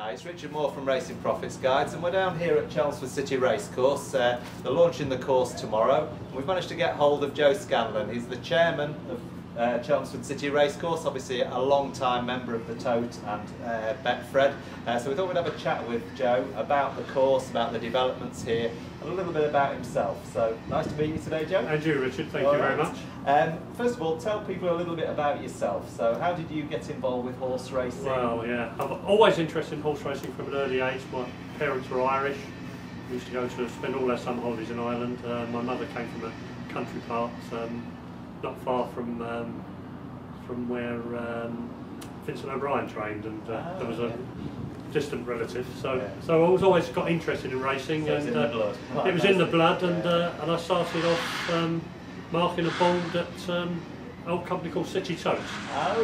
Hi, it's Richard Moore from Racing Profits Guides, and we're down here at Chelmsford City Racecourse. They're launching the course tomorrow. We've managed to get hold of Joe Scanlon. He's the chairman of Chelmsford City Racecourse, obviously a long-time member of the Tote and Betfred. So we thought we'd have a chat with Joe about the course, about the developments here, and a little bit about himself. So nice to meet you today, Joe. And you, Richard. Thank you very much. First of all, tell people a little bit about yourself. So how did you get involved with horse racing? Well, yeah, I've always interested in horse racing from an early age. My parents were Irish. We used to go to spend all our summer holidays in Ireland. My mother came from a country part, not far from where Vincent O'Brien trained, and there was a distant relative. So I was always got interested in racing, so and in the blood. it was in the blood, and I started off marking a board at an old company called City Tote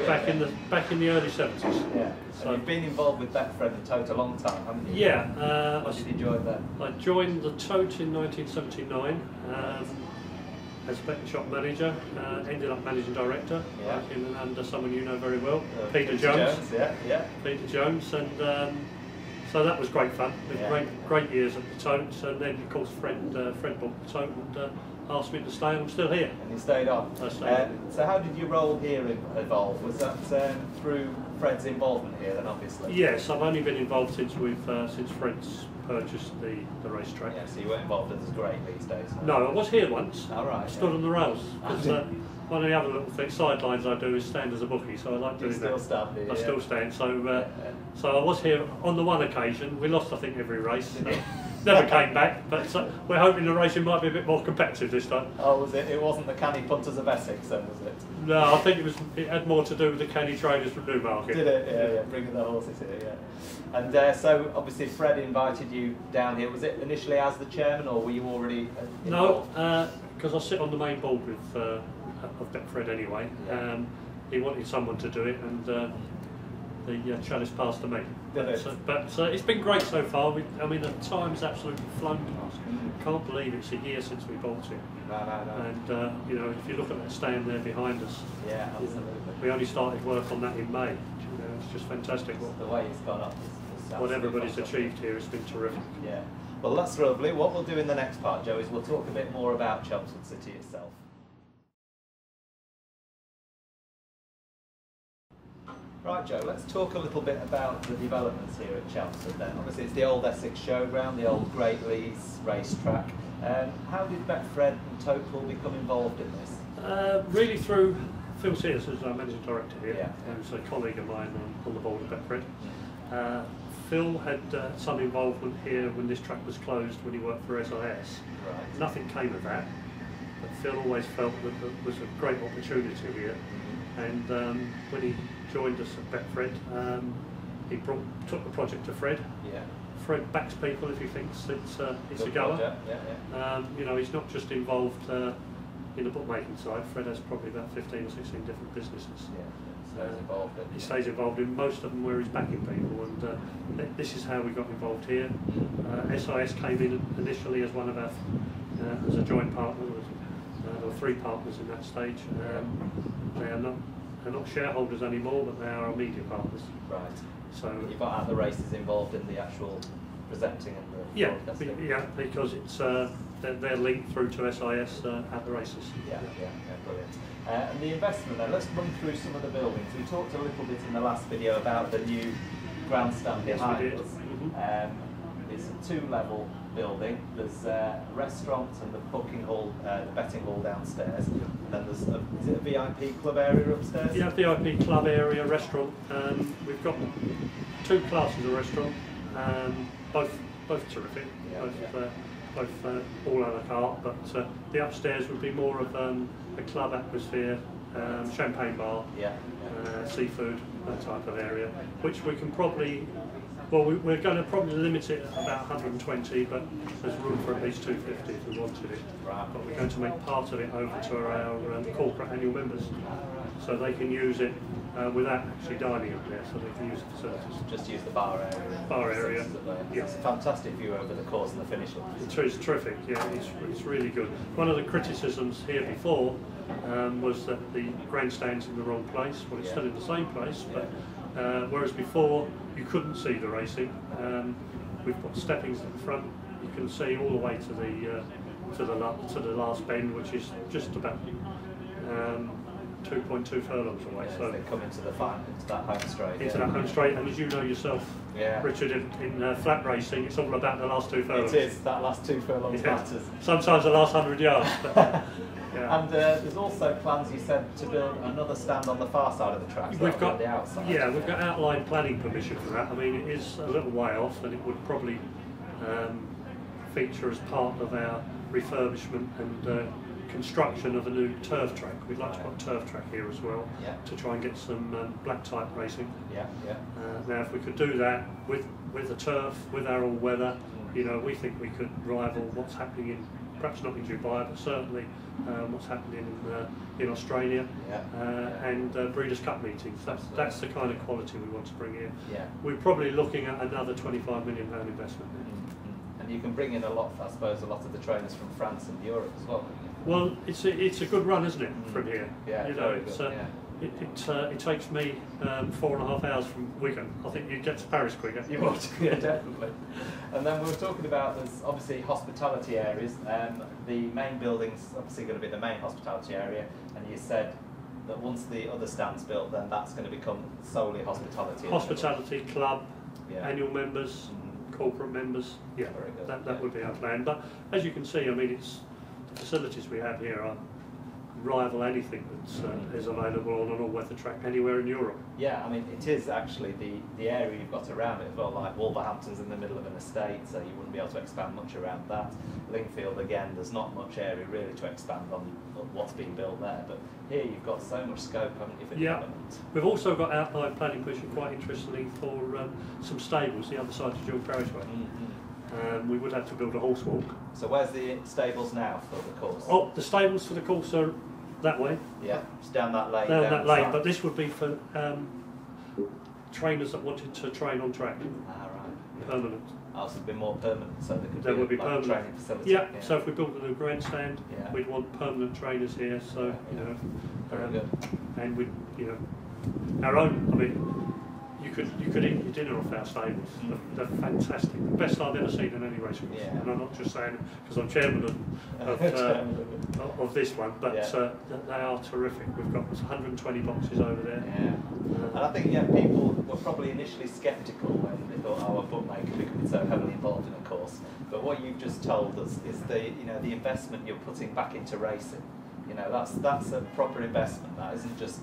back in the early 70s. Yeah. So you've been involved with Betfred and Tote a long time, haven't you? Yeah. What did you join then? I joined the Tote in 1979 as betting shop manager. Ended up managing director, working under someone you know very well, Peter Jones. Peter Jones, and so that was great fun. Great years at the Tote, and then of course Fred bought the Tote and asked me to stay, and I'm still here. And you stayed on. I stayed on. So how did your role here evolve? Was that through Fred's involvement here then, obviously? Yes, I've only been involved since Fred's purchased the racetrack. Yeah, so you weren't involved as great these days? No, I was here once. Oh, right. Stood on the rails. One of the other little sidelines I do is stand as a bookie, so I like doing that. You still stand here? I still stand. So I was here on the one occasion. We lost, I think, every race. Never came back, but we're hoping the racing might be a bit more competitive this time. Oh, was it? It wasn't the canny punters of Essex then, was it? No, I think it had more to do with the canny traders from Newmarket. Did it? Yeah, bringing the horses here, yeah. And so, obviously, Fred invited you down here. Was it initially as the chairman, or were you already involved? No, because I sit on the main board with of Betfred anyway. Yeah. He wanted someone to do it, and the chalice passed to me. But it's been great so far. I mean, the time's absolutely flown past. Can't believe it's a year since we bought it. No. And you know, if you look at that stand there behind us, yeah, absolutely. We only started work on that in May. You know, it's just fantastic. The way it's gone up is what everybody's achieved here has been terrific. Yeah. Well, that's lovely. What we'll do in the next part, Joe, is we'll talk a bit more about Chelmsford City itself. Right, Joe, let's talk a little bit about the developments here at Chelmsford then. Obviously it's the old Essex Showground, the old Great Lees racetrack. How did Betfred and Tote become involved in this? Really through Phil Sears, who's our managing director here, Yeah. who's a colleague of mine on the board of Betfred. Phil had some involvement here when this track was closed when he worked for SIS. Right. Nothing came of that, but Phil always felt that there was a great opportunity here. And when he joined us at Betfred, he took the project to Fred. Yeah. Fred backs people if he thinks it's a goer. You know, he's not just involved in the bookmaking side. Fred has probably about 15 or 16 different businesses. Yeah, he stays involved in most of them where he's backing people, and this is how we got involved here. SIS came in initially as one of our, as a joint partner. There were 3 partners in that stage. They're not shareholders anymore, but they are our media partners. Right. So you've got other races involved in the actual presenting and the broadcasting. Yeah, because it's they're linked through to SIS at the races. Yeah, brilliant. And the investment then, let's run through some of the buildings. We talked a little bit in the last video about the new grandstand behind us. It's a 2-level building. There's a restaurant and the booking hall, the betting hall downstairs. And then there's is it a VIP club area upstairs? Yeah, VIP club area, restaurant. We've got 2 classes of restaurant, both terrific, both all a la carte. But the upstairs would be more of a club atmosphere, champagne bar, seafood, that type of area, which we can probably. Well, we're going to probably limit it at about 120, but there's room for at least 250 if we wanted it. Right. But we're going to make part of it over to our corporate annual members, so they can use it without actually dining up there, so they can use the facilities. Just use the bar area. Bar area. Yeah. It's a fantastic view over the course and the finish line. It's terrific. Yeah, it's really good. One of the criticisms here before was that the grandstand's in the wrong place. Well, it's still in the same place, but whereas before you couldn't see the racing. We've put steppings at the front. You can see all the way to the last bend, which is just about 2.2 furlongs away. So they come into that home straight. Into that home straight, and as you know yourself, Richard, in flat racing, it's all about the last 2 furlongs. It is, that last 2 furlongs matters. Sometimes the last 100 yards. But, and there's also plans, you said, to build another stand on the far side of the track. So we've got the outside. Yeah, we've got outline planning permission for that. I mean, it is a little way off, and it would probably feature as part of our refurbishment and construction of a new turf track. We'd like to put a turf track here as well, to try and get some black type racing. Now, if we could do that with the turf, with our all-weather, you know, we think we could rival what's happening in, perhaps not in Dubai, but certainly what's happening in Australia, and Breeders' Cup meetings. That's the kind of quality we want to bring in. We're probably looking at another £25 million investment. And you can bring in a lot of the trainers from France and Europe as well. Well, it's a good run, isn't it, from here? Yeah, you know, it takes me 4.5 hours from Wigan. I think you'd get to Paris quicker. You would, yeah, definitely. And then we were talking about, there's obviously hospitality areas. The main building's obviously going to be the main hospitality area, and you said that once the other stand's built, then that's going to become solely hospitality. Hospitality, club, annual members, corporate members. Yeah, that would be our plan. But as you can see, I mean, it's the facilities we have here are rival anything that is available on an all-weather track anywhere in Europe. Yeah, I mean, it is actually the area you've got around it as well, like Wolverhampton's in the middle of an estate, so you wouldn't be able to expand much around that. Lingfield, again, there's not much area really to expand on what's being built there, but here you've got so much scope, haven't you, for development? We've also got outline planning permission, quite interestingly, for some stables the other side of Dual Carriageway. We would have to build a horse walk. So where's the stables now for the course? Oh, the stables for the course are that way. Yeah, it's down that lane. Down that lane, but this would be for trainers that wanted to train on track. Right. Permanent. Oh, so it'd be more permanent, so there would be like permanent training facility. Yeah, so if we built a new grandstand, we'd want permanent trainers here, so, you know. Very good. And we'd, you know, our own, I mean, you could eat your dinner off our stables. They're fantastic. The best I've ever seen in any race course. And I'm not just saying it because I'm chairman of this one, but they are terrific. We've got 120 boxes over there. And I think people were probably initially sceptical when they thought, oh, a bookmaker becoming so heavily involved in a course. But what you've just told us is the investment you're putting back into racing. You know, that's a proper investment. That isn't just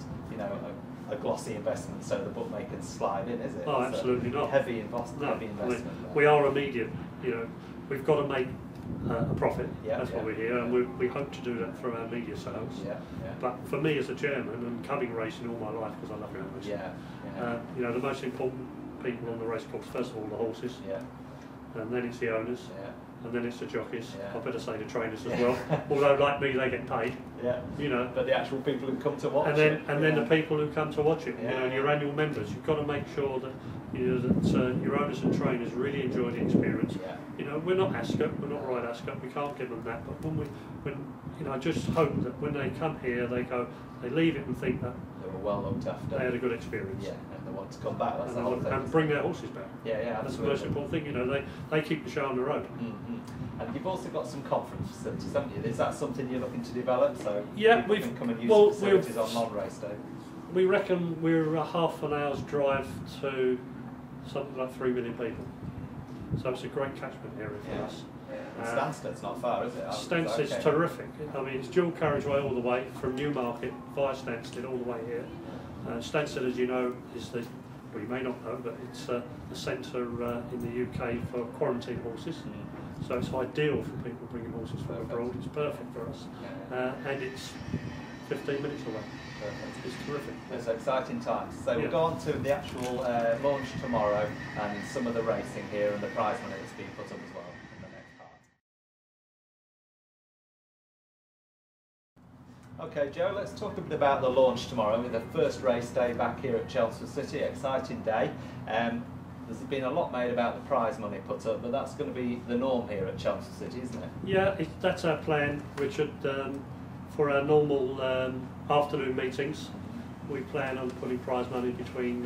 a glossy investment so the bookmaker can slide in, is it? Oh, absolutely not. Heavy investment. I mean, we are immediate. You know, we've got to make a profit. That's why we're here, and we hope to do that through our media sales. But for me as a chairman, and coming racing all my life because I love going racing. You know, the most important people on the race course, first of all, the horses. And then it's the owners. And then it's the jockeys. I better say the trainers as well. Although, like me, they get paid. You know. But the actual people who come to watch and then the people who come to watch it. You know, your annual members. You've got to make sure that your owners and trainers really enjoy the experience. You know, we're not Ascot. We're not right Ascot. We can't give them that. But when you know, I just hope that when they come here, they leave it and think that they were well looked after. They had a good experience. And they want to come back. That's the whole thing. And bring their horses back. That's the most important thing. You know, they keep the show on the road. And you've also got some conference facilities, haven't you? Is that something you're looking to develop? So we can come and use facilities on non-race day. We reckon we're a half an hour's drive to something like 3 million people. So it's a great catchment area for us. Stansted's not far, is it? Stansted's terrific. I mean, it's dual carriageway all the way from Newmarket via Stansted all the way here. Stansted, as you know, is well, you may not know, but it's the centre in the UK for quarantine horses. So it's ideal for people bringing horses from abroad. It's perfect for us. And it's 15 minutes away. It's terrific. It's exciting times. So we'll go on to the actual launch tomorrow and some of the racing here and the prize money that's being put up as well in the next part. Okay, Joe, let's talk a bit about the launch tomorrow. With the first race day back here at Chelmsford City, exciting day. There's been a lot made about the prize money put up, but that's going to be the norm here at Chelmsford City, isn't it? Yeah, that's our plan, Richard. For our normal afternoon meetings, we plan on putting prize money between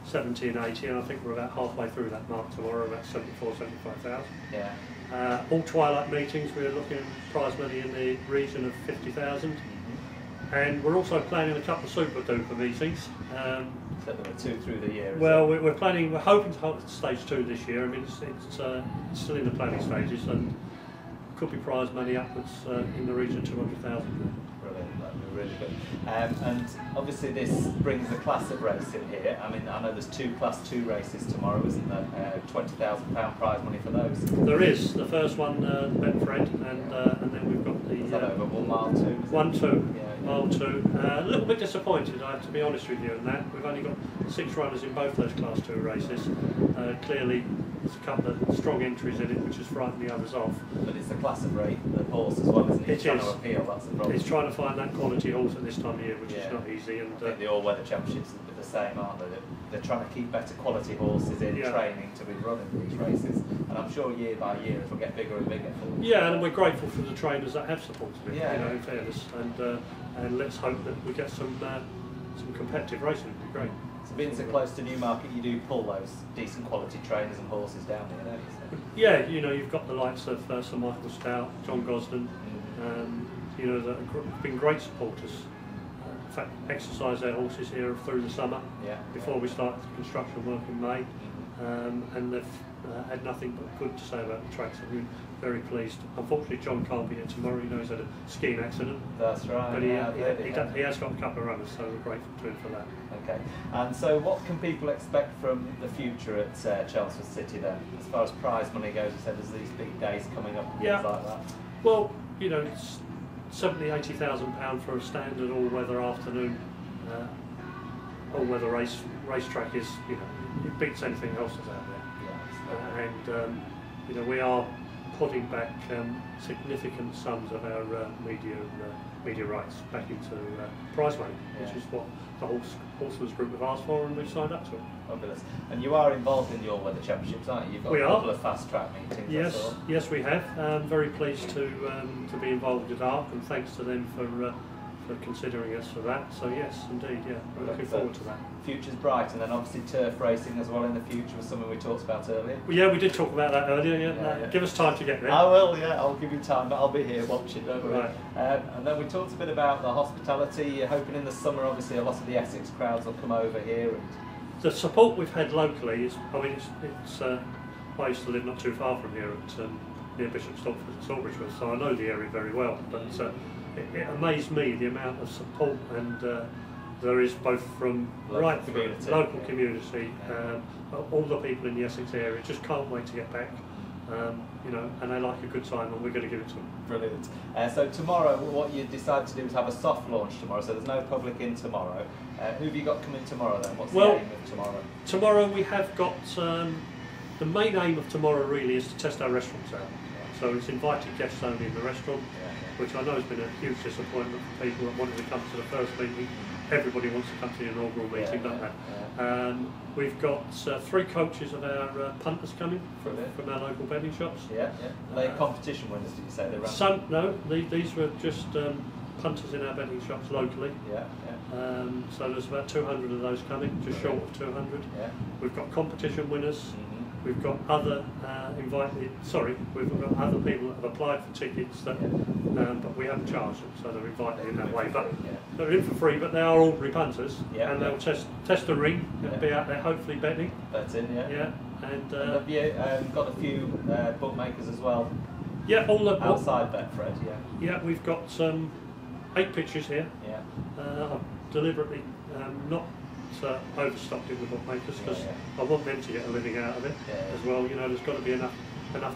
70 and 80, and I think we're about halfway through that mark tomorrow, about 74, 75,000. Yeah. All twilight meetings, we're looking at prize money in the region of 50,000. And we're also planning a couple of super duper meetings. So there were 2 through the year. Well, we're hoping to hold stage 2 this year. I mean, it's still in the planning stages, and could be prize money upwards in the region of 200,000. Brilliant, that'd be really good. And obviously this brings the classic racing here. I mean, I know there's 2 Class 2 races tomorrow, isn't there? £20,000 prize money for those. There is. The first one, Betfred, and then we've got the... Is that over 1 mile 2? 1, 2. Yeah. Mile 2. A little bit disappointed, I have to be honest with you, in that. We've only got 6 runners in both those Class 2 races. Clearly, there's a couple of strong entries in it, which has frightened the others off. But it's the classic rate, the horse as well, isn't it? It Trying is. to appeal, that's the problem. It's trying to find that quality horse at this time of year, which is not easy. And I think the all-weather championships are the same, aren't they? They're trying to keep better quality horses in training to be running these races. And I'm sure year by year it will get bigger and bigger for them. Yeah, and we're grateful for the trainers that have supported it, Yeah. you know, in fairness. And let's hope that we get some competitive racing. It'd be great. So being so close to Newmarket, you do pull those decent quality trainers and horses down here, don't you? So. Yeah, you know, you've got the likes of Sir Michael Stout, John Gosden, you know, that have been great supporters. In fact, exercise their horses here through the summer before we start construction work in May, and they've had nothing but good to say about the track, so we're very pleased. Unfortunately, John can't be here tomorrow. You know, he's had a skiing accident. That's right. But he has got a couple of runners, so we're grateful to him for that. Okay. And so what can people expect from the future at Chelmsford City then? As far as prize money goes, you said there's these big days coming up and things like that. Well, you know, it's £70,000–£80,000 for a standard all-weather afternoon, all-weather racetrack is, you know, it beats anything else that's out there. And you know, we are putting back significant sums of our media rights back into prize money, which is what the Horsemen's Group have asked for, and we've signed up to it. Fabulous. And you are involved in the all-weather championships, aren't you? You've got a couple of fast-track meetings. Yes, we have. Very pleased to be involved with ARC, and thanks to them for considering us for that. So yes, indeed, we're looking forward to that. Future's bright, and then obviously turf racing as well in the future was something we talked about earlier. Well, yeah, we did talk about that earlier. Give us time to get there. I will, I'll give you time, but I'll be here watching, don't worry. Right. And then we talked a bit about the hospitality. You're hoping in the summer, obviously, a lot of the Essex crowds will come over here. And the support we've had locally is, I mean, it's I used to live not too far from here at near Bishop Salisbury, so I know the area very well. But it amazed me the amount of support and there is both from local community, all the people in the Essex area just can't wait to get back, you know, and they like a good time, and we're going to give it to them. Brilliant. So tomorrow, what you decide to do is have a soft launch tomorrow, so there's no public in tomorrow. Who have you got coming tomorrow then? What's the aim of tomorrow? Tomorrow we have got, the main aim of tomorrow really is to test our restaurants out. So it's invited guests only in the restaurant, which I know has been a huge disappointment for people that wanted to come to the first meeting. Everybody wants to come to the inaugural meeting, don't they? We've got 3 coaches of our punters coming from our local betting shops. Are they competition winners, did you say? They ran? No, these were just punters in our betting shops locally. So there's about 200 of those coming, just short of 200. We've got competition winners. We've got other we've got other people that have applied for tickets that, but we haven't charged them, so they're invited in that way. But they're in for free, but they are ordinary punters, and they'll test the ring and be out there hopefully betting. That's in, And have you got a few bookmakers as well? All the outside Betfred. We've got 8 pitches here. I've deliberately not overstocked it with bookmakers because I want them to get a living out of it as well. You know, there's got to be enough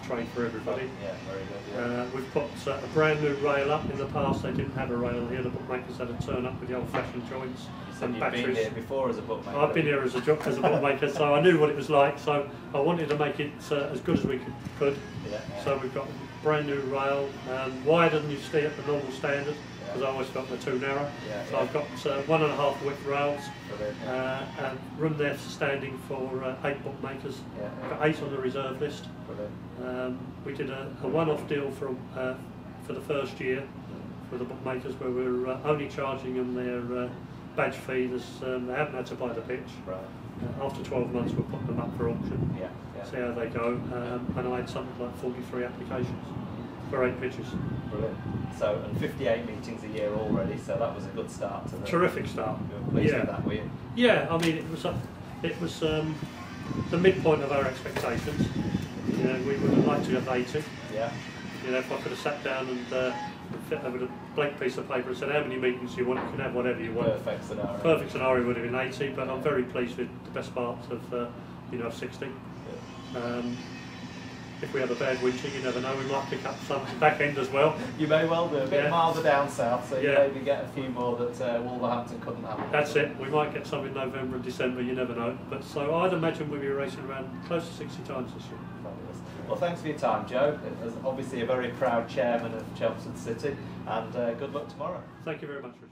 trade for everybody. Very good. We've put a brand new rail up. In the past they didn't have a rail here. The bookmakers had to turn up with the old-fashioned joints and batteries. You've been here before as a bookmaker. I've been here as a bookmaker, so I knew what it was like. So I wanted to make it as good as we could. So we've got a brand new rail, wider than you see at the normal standard, because I always felt they're too narrow. So I've got 1.5 width rails, and room there standing for 8 bookmakers. I've got 8 on the reserve list. We did a one-off deal for the first year for the bookmakers, where we're only charging them badge fee. They haven't had to buy the pitch. Right. After 12 months, we'll put them up for auction. Yeah. Yeah. See how they go. And I had something like 43 applications for 8 pitches. Brilliant. So, and 58 meetings a year already, so that was a good start to the... Terrific start. You were pleased with that, were you? Yeah, I mean, it was the midpoint of our expectations. You know, we would have liked to have 80. Yeah. You know, if I could have sat down and fit there with a blank piece of paper and said how many meetings do you want, you can have whatever you want. Perfect scenario. Perfect scenario would have been 80, but I'm very pleased with the best part of 60. If we have a bad winter, you never know, we might pick up some back end as well. You may well do, a bit milder down south, so you Yeah. maybe get a few more that Wolverhampton couldn't have. That's it, we might get some in November and December, you never know. But so I'd imagine we'll be racing around close to 60 times this year. Fabulous. Well, thanks for your time, Joe. As obviously a very proud chairman of Chelmsford City, and good luck tomorrow. Thank you very much, Richard.